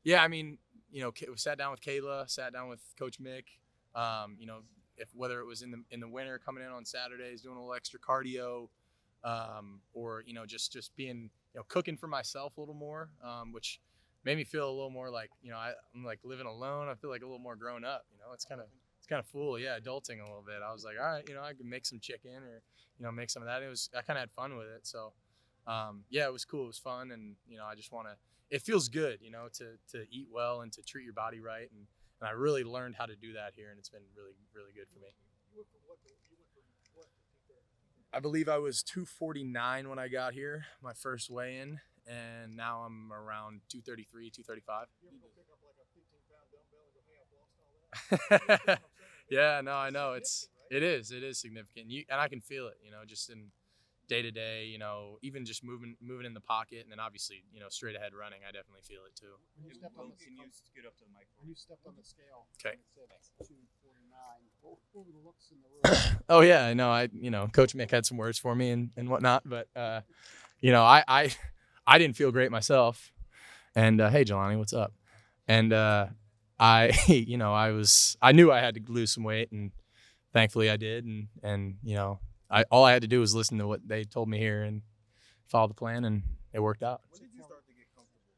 Yeah, I mean, we sat down with Kayla, sat down with Coach Mick. If whether it was in the winter coming in on Saturdays doing a little extra cardio, or just being cooking for myself a little more, which made me feel a little more like I'm like living alone. I feel like a little more grown up. It's kind of cool. Yeah, adulting a little bit. I was like, all right, I could make some chicken or make some of that. I kind of had fun with it. So yeah, it was cool. It was fun, and I just want to. It feels good, to eat well and to treat your body right, and I really learned how to do that here, and it's been really, really good for me. I believe I was 249 when I got here, my first weigh-in, and now I'm around 233, 235. You ever go pick up like a 15-pound dumbbell and go, hey, I've lost all that? Yeah, no, I know. It is significant, and I can feel it, just in day to day, even just moving in the pocket, and then obviously, straight ahead running, I definitely feel it too. Can you scoot up to the mic? When you stepped on the scale, okay. It said 249. What were the looks in the room? Oh yeah, I know. Coach Mick had some words for me and whatnot, but I didn't feel great myself. And hey, Jelani, what's up? And I knew I had to lose some weight, and thankfully I did. And all I had to do was listen to what they told me here and follow the plan, and it worked out. When did you start to get comfortable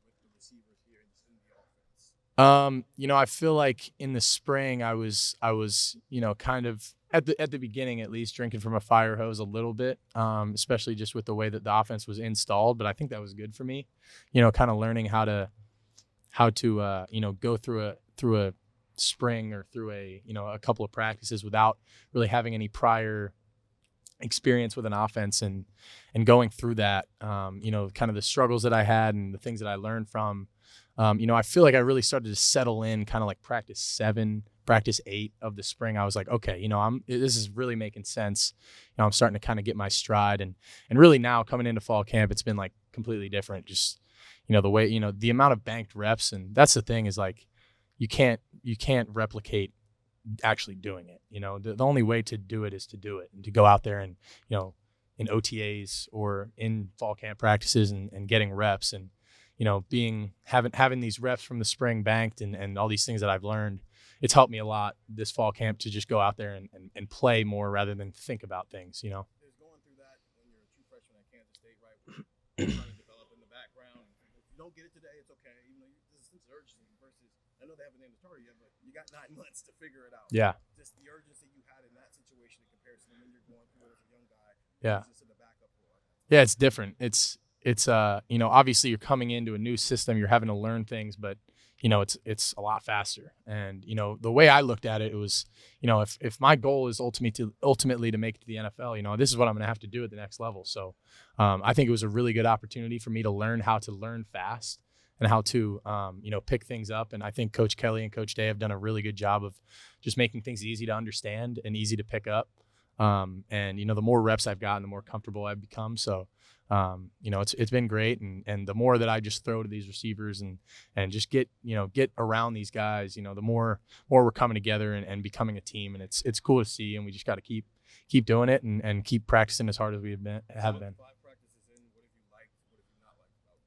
with the receivers here in the offense? I feel like in the spring I was kind of at the beginning at least drinking from a fire hose a little bit, especially just with the way that the offense was installed. But I think that was good for me, kind of learning how to go through a spring or through a couple of practices without really having any prior experience with an offense, and going through that, kind of the struggles that I had and the things that I learned from, I feel like I really started to settle in kind of like practice 7, practice 8 of the spring. I was like, okay, this is really making sense. I'm starting to kind of get my stride, and really now coming into fall camp, it's been like completely different. Just, the way, the amount of banked reps, and that's the thing is like, you can't replicate actually doing it. The only way to do it is to do it, and to go out there and, in OTAs or in fall camp practices and getting reps, and, having these reps from the spring banked, and all these things that I've learned. It's helped me a lot this fall camp to just go out there and play more rather than think about things, There's going through that when you're a true freshman at Kansas State, right? Trying to develop in the background. If you don't get it today, it's okay. There's a sense of urgency versus, I know they haven't named the starter yet, but you got 9 months to figure it out. Yeah. Just the urgency you had in that situation in comparison to when you're going through it as a young guy. Yeah. Just in the backup role. Yeah, it's different. It's obviously you're coming into a new system, you're having to learn things, but it's a lot faster. And the way I looked at it, was if my goal is ultimately to make it to the NFL, this is what I'm going to have to do at the next level. So I think it was a really good opportunity for me to learn how to learn fast and how to pick things up. And I think Coach Kelly and Coach Day have done a really good job of just making things easy to understand and easy to pick up. And the more reps I've gotten, the more comfortable I've become. So it's been great, and the more that I just throw to these receivers and just get around these guys, the more we're coming together and becoming a team, and it's cool to see, and we just got to keep doing it and keep practicing as hard as we have been. 5 practices in, what have you liked? What have you not liked about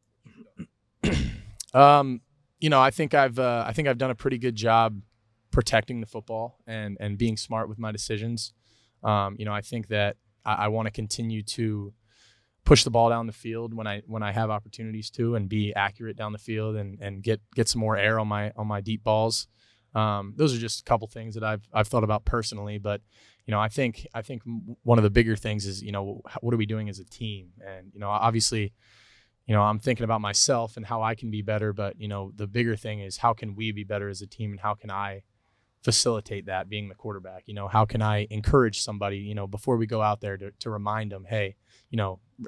what you've done? I think I've done a pretty good job protecting the football and being smart with my decisions. I think that I want to continue to push the ball down the field when I have opportunities to, and be accurate down the field and get some more air on my deep balls. Those are just a couple things that I've thought about personally, but I think one of the bigger things is what are we doing as a team? And obviously I'm thinking about myself and how I can be better, but the bigger thing is how can we be better as a team, and how can I facilitate that being the quarterback? How can I encourage somebody before we go out there to remind them, hey,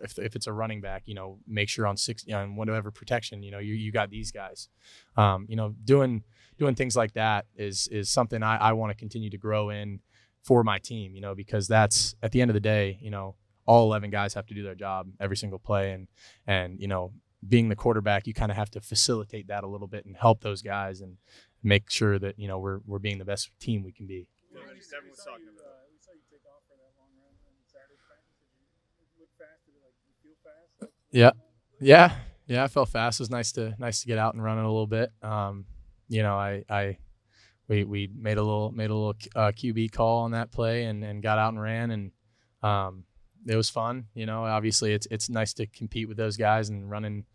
if it's a running back, make sure on 6 on whatever protection, you got these guys. Doing things like that is something I want to continue to grow in for my team, because that's, at the end of the day, all 11 guys have to do their job every single play, and being the quarterback, you kind of have to facilitate that a little bit and help those guys and make sure that we're being the best team we can be. We saw you take off for that long run on Saturday practice. Did you look fast? Did you feel fast? Yeah, I felt fast. It was nice to get out and run it a little bit. You know, we made a little QB call on that play and got out and ran, and it was fun. You know, obviously it's nice to compete with those guys and running,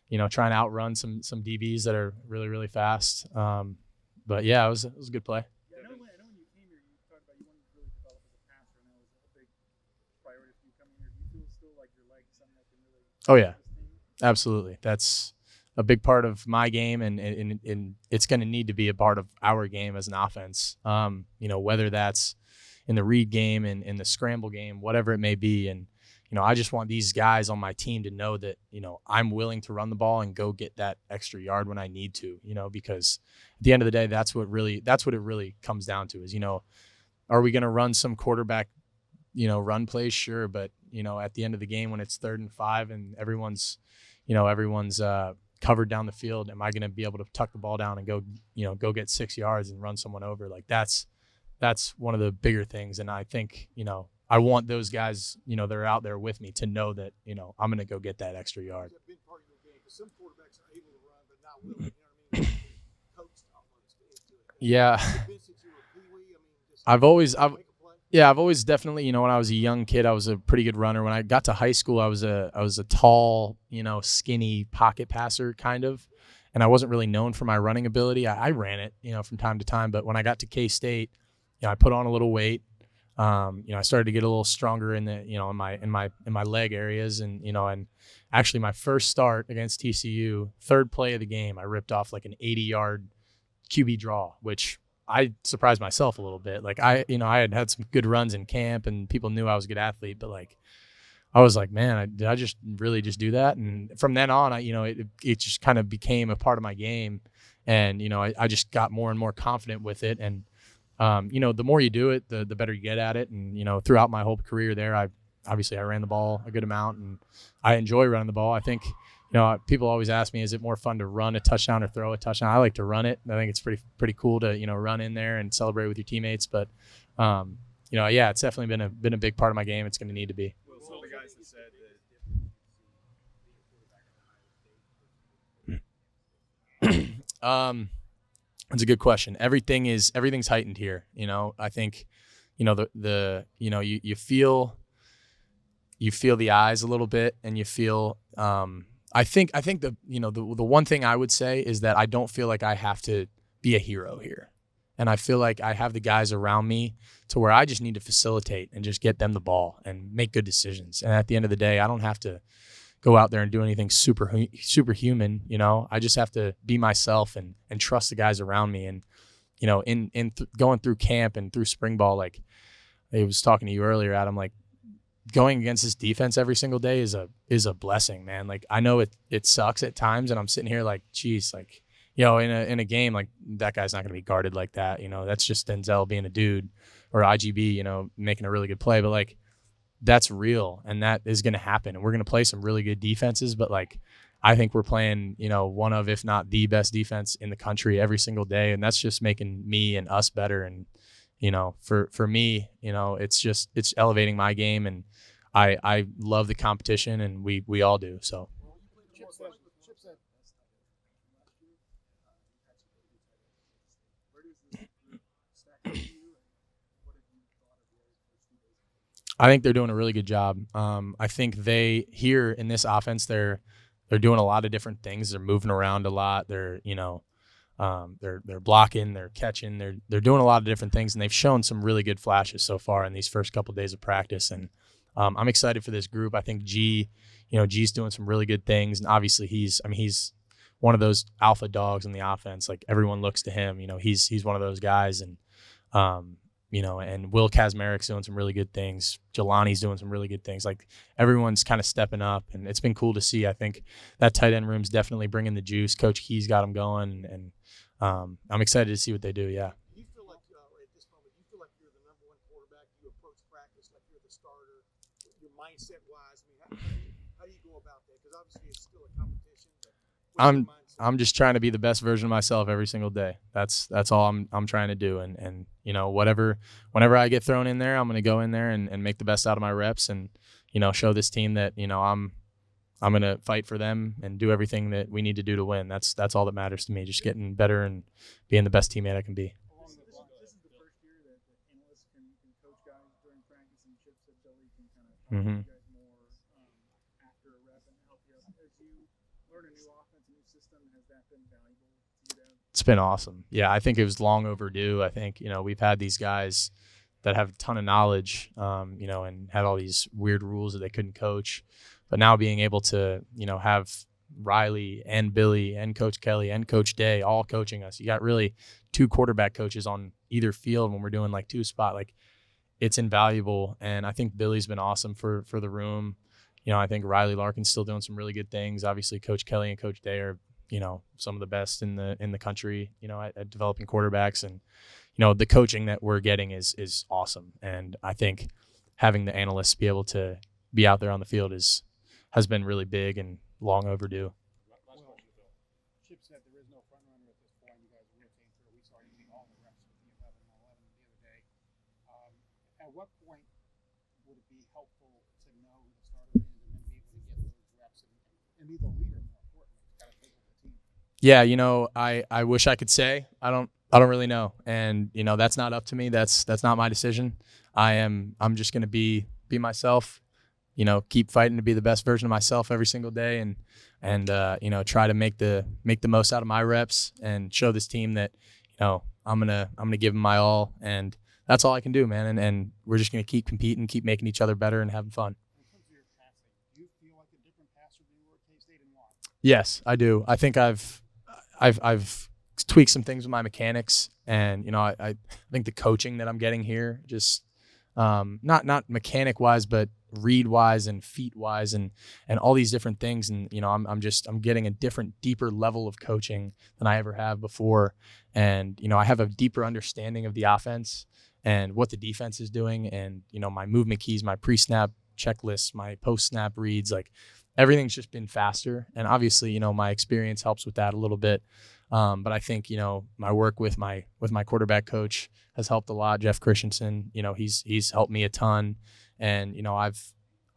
you know, trying to outrun some DBs that are really fast. But yeah, it was a good play. Yeah, I know when you came here, you talked about you wanted to really develop as a passer, and that was a big priority for you coming here. Do you feel still like your legs something that can really Oh yeah, help this team? absolutely. That's a big part of my game, and it's going to need to be a part of our game as an offense. You know, whether that's in the read game and in the scramble game, whatever it may be. And, you know, I just want these guys on my team to know that, you know, I'm willing to run the ball and go get that extra yard when I need to, you know, because at the end of the day, that's what it really comes down to is, you know, are we going to run some quarterback, you know, run plays? Sure. But, you know, at the end of the game, when it's 3rd and 5 and everyone's covered down the field, am I going to be able to tuck the ball down and go get 6 yards and run someone over? Like that's one of the bigger things. And I think, you know, I want those guys, you know, that are out there with me to know that, you know, I'm going to go get that extra yard. It's a big part of your game because some quarterbacks are able to run but not willing. You know what I mean? Coached almost into it. Yeah. I've always definitely, you know, when I was a young kid, I was a pretty good runner. When I got to high school, I was a tall, you know, skinny pocket passer kind of, and I wasn't really known for my running ability. I ran it, you know, from time to time, but when I got to K-State, you know, I put on a little weight. You know, I started to get a little stronger in the, you know, in my leg areas, and, you know, and actually my first start against TCU, 3rd play of the game, I ripped off like an 80-yard QB draw, which I surprised myself a little bit. Like I had some good runs in camp and people knew I was a good athlete, but like, I was like, man, did I just really just do that? And from then on, it just kind of became a part of my game. And, you know, I just got more and more confident with it. And, you know, the more you do it, the better you get at it. And, you know, throughout my whole career there, I ran the ball a good amount and I enjoy running the ball. I think, you know, people always ask me, is it more fun to run a touchdown or throw a touchdown? I like to run it. I think it's pretty cool to, you know, run in there and celebrate with your teammates. But, you know, yeah, it's definitely been a big part of my game. It's going to need to be. Well, some of the guys have said that. That's a good question. Everything's heightened here. You know, I think, you know, you know, you feel the eyes a little bit, and you feel, I think the, you know, the one thing I would say is that I don't feel like I have to be a hero here. And I feel like I have the guys around me to where I just need to facilitate and just get them the ball and make good decisions. And at the end of the day, I don't have to go out there and do anything superhuman. You know, I just have to be myself and trust the guys around me. And, you know, going through camp and through spring ball, like I was talking to you earlier, Adam, like going against this defense every single day is a blessing, man. Like I know it sucks at times, and I'm sitting here like, geez, like, you know, in a game, like that guy's not going to be guarded like that. You know, that's just Denzel being a dude, or IGB, you know, making a really good play. But like, that's real, and that is going to happen. And we're going to play some really good defenses. But like, I think we're playing, you know, one of, if not the best defense in the country every single day. And that's just making me and us better. And, you know, for me, you know, it's elevating my game, and I love the competition, and we all do. So. I think they're doing a really good job. I think here in this offense, they're doing a lot of different things. They're moving around a lot. They're, you know, they're blocking, they're catching, they're doing a lot of different things, and they've shown some really good flashes so far in these first couple of days of practice. And I'm excited for this group. I think G's doing some really good things, and obviously he's one of those alpha dogs in the offense. Like everyone looks to him. You know, he's one of those guys, and you know, and Will Kazmarik's doing some really good things. Jelani's doing some really good things. Like everyone's kind of stepping up, and it's been cool to see. I think that tight end room's definitely bringing the juice. Coach Key's got them going, and I'm excited to see what they do. Yeah. Do you feel like at this moment, do you feel like you're the number one quarterback? Do you approach practice like you're the starter? Your mindset wise, I mean, how do you go about that? Because obviously it's still a competition. But I'm just trying to be the best version of myself every single day. That's all I'm trying to do. And you know, whenever I get thrown in there, I'm going to go in there and make the best out of my reps, and, you know, show this team that, you know, I'm I'm going to fight for them and do everything that we need to do to win. That's all that matters to me, just getting better and being the best teammate I can be. Along those lines, this is the first year that the analysts can coach guys during practice, and Chip said Billy can kind of talk to you guys more after a rep and help you out. As you learn a new offense, a new system, has that been valuable to you? It's been awesome. Yeah, I think it was long overdue. I think, we've had these guys that have a ton of knowledge, and had all these weird rules that they couldn't coach. But now being able to, have Riley and Billy and Coach Kelly and Coach Day all coaching us. You got really 2 quarterback coaches on either field when we're doing like 2 spot. Like, it's invaluable. And I think Billy's been awesome for the room. I think Riley Larkin's still doing some really good things. Obviously, Coach Kelly and Coach Day are, some of the best in the country, at developing quarterbacks. And, the coaching that we're getting is awesome. And I think having the analysts be able to be out there on the field has been really big and long overdue. Chip said there is no front runner at this point. You guys are rotating through. We saw you beat all the reps with the 11 and 11 the other day. At what point would it be helpful to know who the starter is and then be able to get those reps and be the leader, more importantly? It's got to take with the team. Yeah, I wish I could say. I don't really know. And, that's not up to me. That's not my decision. I'm just going to be myself, keep fighting to be the best version of myself every single day and try to make the most out of my reps and show this team that, I'm going to give them my all. And that's all I can do, man. And we're just going to keep competing, keep making each other better and having fun. In terms of your passing, do you feel like a different passer than you were at K-State, and why? Yes, I do. I think I've tweaked some things with my mechanics, and I think the coaching that I'm getting here, just not mechanic wise, but read wise and feet wise and all these different things. And I'm getting a different, deeper level of coaching than I ever have before. And I have a deeper understanding of the offense and what the defense is doing, and my movement keys, my pre-snap checklists, my post-snap reads, like everything's just been faster. And obviously my experience helps with that a little bit. But I think, my work with my quarterback coach has helped a lot. Jeff Christensen, he's helped me a ton. And,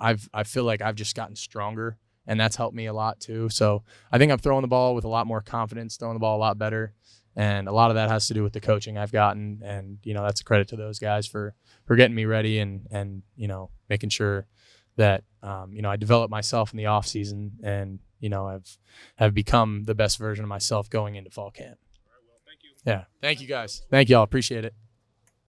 I feel like I've just gotten stronger, and that's helped me a lot too. So I think I'm throwing the ball with a lot more confidence, throwing the ball a lot better. And a lot of that has to do with the coaching I've gotten. And, that's a credit to those guys for getting me ready and making sure that, I develop myself in the off season and, have become the best version of myself going into fall camp. All right, well, thank you. Yeah. Thank you guys. Thank y'all. Appreciate it.